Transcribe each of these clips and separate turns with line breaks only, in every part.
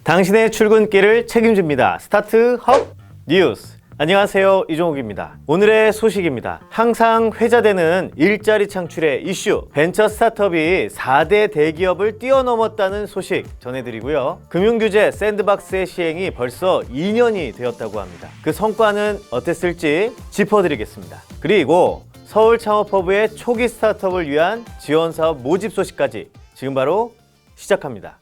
당신의 출근길을 책임집니다. 스타트업 뉴스. 안녕하세요, 이종욱입니다. 오늘의 소식입니다. 항상 회자되는 일자리 창출의 이슈, 벤처 스타트업이 4대 대기업을 뛰어넘었다는 소식 전해드리고요. 금융규제 샌드박스의 시행이 벌써 2년이 되었다고 합니다. 그 성과는 어땠을지 짚어드리겠습니다. 그리고 서울창업허브의 초기 스타트업을 위한 지원사업 모집 소식까지 지금 바로 시작합니다.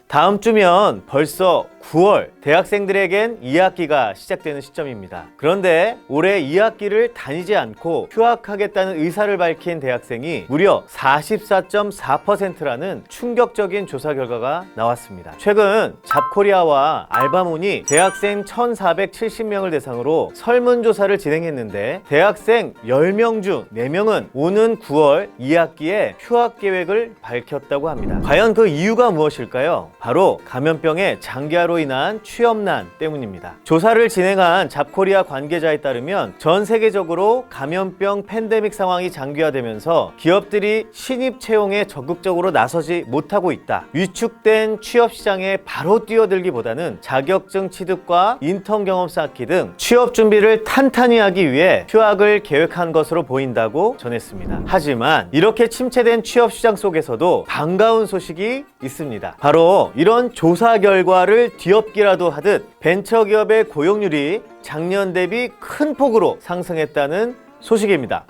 다음 주면 벌써 9월, 대학생들에겐 2학기가 시작되는 시점입니다. 그런데 올해 2학기를 다니지 않고 휴학하겠다는 의사를 밝힌 대학생이 무려 44.4%라는 충격적인 조사 결과가 나왔습니다. 최근 잡코리아와 알바몬이 대학생 1,470명을 대상으로 설문조사를 진행했는데 대학생 10명 중 4명은 오는 9월 2학기에 휴학 계획을 밝혔다고 합니다. 과연 그 이유가 무엇일까요? 바로 감염병의 장기화로 인한 취업난 때문입니다. 조사를 진행한 잡코리아 관계자에 따르면 전 세계적으로 감염병 팬데믹 상황이 장기화되면서 기업들이 신입 채용에 적극적으로 나서지 못하고 있다. 위축된 취업 시장에 바로 뛰어들기보다는 자격증 취득과 인턴 경험 쌓기 등 취업 준비를 탄탄히 하기 위해 휴학을 계획한 것으로 보인다고 전했습니다. 하지만 이렇게 침체된 취업 시장 속에서도 반가운 소식이 있습니다. 바로 이런 조사 결과를 뒤엎기라도 하듯 벤처기업의 고용률이 작년 대비 큰 폭으로 상승했다는 소식입니다.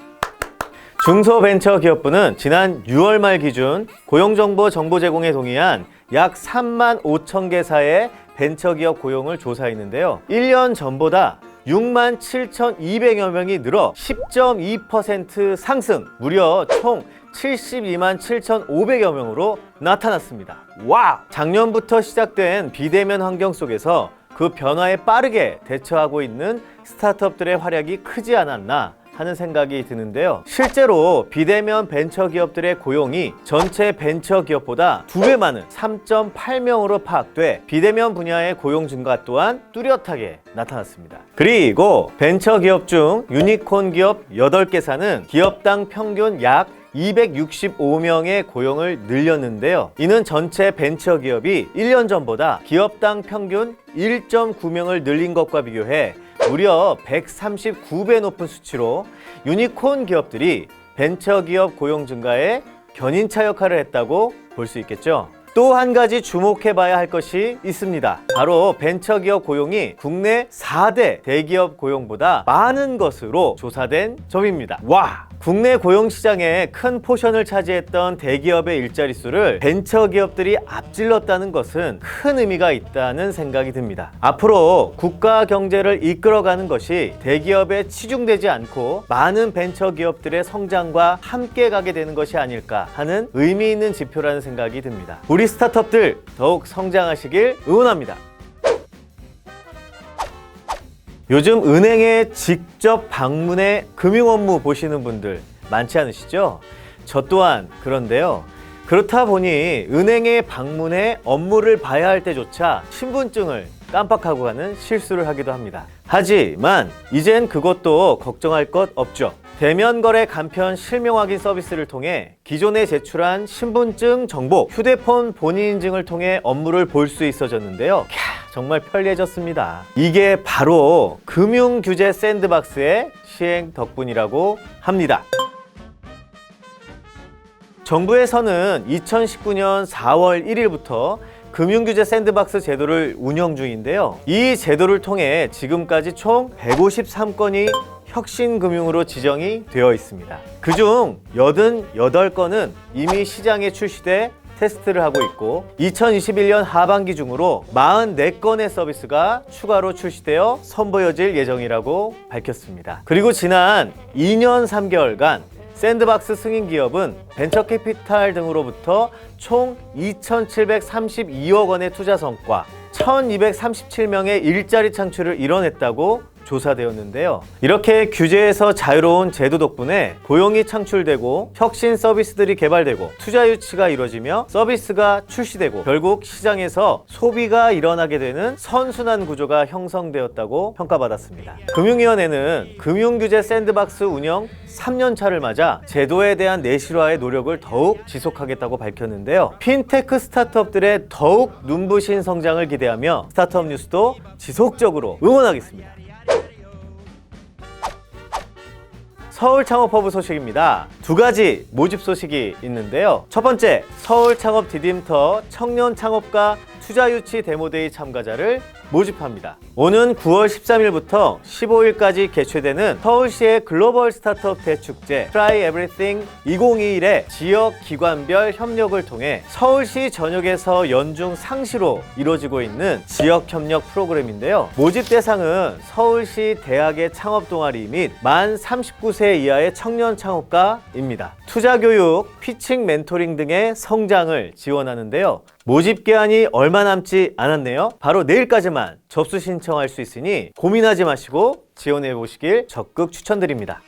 중소벤처기업부는 지난 6월 말 기준 고용정보 정보 제공에 동의한 약 3만 5천 개사의 벤처기업 고용을 조사했는데요. 1년 전보다 6만 7,200여 명이 늘어 10.2% 상승, 무려 총 72만 7,500여 명으로 나타났습니다. 와! 작년부터 시작된 비대면 환경 속에서 그 변화에 빠르게 대처하고 있는 스타트업들의 활약이 크지 않았나 하는 생각이 드는데요. 실제로 비대면 벤처기업들의 고용이 전체 벤처기업보다 2배 많은 3.8명으로 파악돼 비대면 분야의 고용 증가 또한 뚜렷하게 나타났습니다. 그리고 벤처기업 중 유니콘 기업 8개사는 기업당 평균 약 265명의 고용을 늘렸는데요. 이는 전체 벤처기업이 1년 전보다 기업당 평균 1.9명을 늘린 것과 비교해 무려 139배 높은 수치로 유니콘 기업들이 벤처기업 고용 증가에 견인차 역할을 했다고 볼 수 있겠죠. 또 한 가지 주목해봐야 할 것이 있습니다. 바로 벤처기업 고용이 국내 4대 대기업 고용보다 많은 것으로 조사된 점입니다. 와! 국내 고용시장에 큰 포션을 차지했던 대기업의 일자리 수를 벤처기업들이 앞질렀다는 것은 큰 의미가 있다는 생각이 듭니다. 앞으로 국가 경제를 이끌어가는 것이 대기업에 치중되지 않고 많은 벤처기업들의 성장과 함께 가게 되는 것이 아닐까 하는 의미 있는 지표라는 생각이 듭니다. 우리 스타트업들 더욱 성장하시길 응원합니다. 요즘 은행에 직접 방문해 금융 업무 보시는 분들 많지 않으시죠? 저 또한 그런데요. 그렇다 보니 은행에 방문해 업무를 봐야 할 때조차 신분증을 깜빡하고 가는 실수를 하기도 합니다. 하지만 이젠 그것도 걱정할 것 없죠. 대면 거래 간편 실명 확인 서비스를 통해 기존에 제출한 신분증 정보, 휴대폰 본인 인증을 통해 업무를 볼 수 있어졌는데요. 정말 편리해졌습니다. 이게 바로 금융규제 샌드박스의 시행 덕분이라고 합니다. 정부에서는 2019년 4월 1일부터 금융규제 샌드박스 제도를 운영 중인데요. 이 제도를 통해 지금까지 총 153건이 혁신금융으로 지정이 되어 있습니다. 그중 88건은 이미 시장에 출시돼 테스트를 하고 있고 2021년 하반기 중으로 44건의 서비스가 추가로 출시되어 선보여질 예정이라고 밝혔습니다. 그리고 지난 2년 3개월간 샌드박스 승인 기업은 벤처캐피탈 등으로부터 총 2,732억 원의 투자 성과, 1,237명의 일자리 창출을 이뤄냈다고 조사되었는데요. 이렇게 규제에서 자유로운 제도 덕분에 고용이 창출되고 혁신 서비스들이 개발되고 투자 유치가 이루어지며 서비스가 출시되고 결국 시장에서 소비가 일어나게 되는 선순환 구조가 형성되었다고 평가받았습니다. 금융위원회는 금융규제 샌드박스 운영 3년차를 맞아 제도에 대한 내실화의 노력을 더욱 지속하겠다고 밝혔는데요. 핀테크 스타트업들의 더욱 눈부신 성장을 기대하며 스타트업 뉴스도 지속적으로 응원하겠습니다. 서울 창업허브 소식입니다. 두 가지 모집 소식이 있는데요. 첫 번째, 서울 창업 디딤터 청년 창업가 투자 유치 데모데이 참가자를 모집합니다. 오는 9월 13일부터 15일까지 개최되는 서울시의 글로벌 스타트업 대축제 Try Everything 2021의 지역 기관별 협력을 통해 서울시 전역에서 연중 상시로 이루어지고 있는 지역 협력 프로그램인데요. 모집 대상은 서울시 대학의 창업 동아리 및 만 39세 이하의 청년 창업가입니다. 투자 교육, 피칭 멘토링 등의 성장을 지원하는데요. 모집 기한이 얼마 남지 않았네요. 바로 내일까지만 접수 신청할 수 있으니 고민하지 마시고 지원해 보시길 적극 추천드립니다.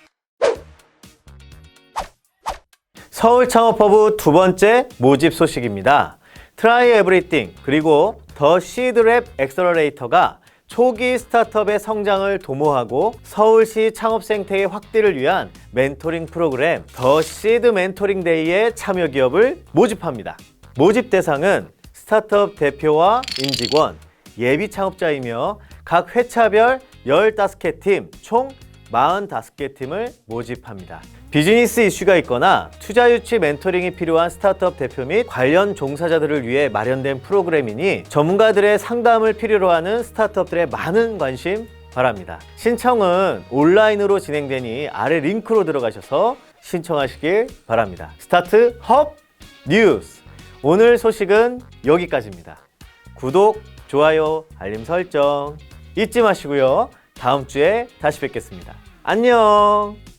서울 창업허브 두 번째 모집 소식입니다. Try Everything 그리고 더 시드랩 엑셀러레이터가 초기 스타트업의 성장을 도모하고 서울시 창업 생태계 확대를 위한 멘토링 프로그램 더 시드 멘토링 데이에 참여 기업을 모집합니다. 모집 대상은 스타트업 대표와 임직원, 예비 창업자이며 각 회차별 15개 팀, 총 45개 팀을 모집합니다. 비즈니스 이슈가 있거나 투자 유치 멘토링이 필요한 스타트업 대표 및 관련 종사자들을 위해 마련된 프로그램이니 전문가들의 상담을 필요로 하는 스타트업들의 많은 관심 바랍니다. 신청은 온라인으로 진행되니 아래 링크로 들어가셔서 신청하시길 바랍니다. 스타트업 뉴스! 오늘 소식은 여기까지입니다. 구독, 좋아요, 알림 설정 잊지 마시고요. 다음 주에 다시 뵙겠습니다. 안녕!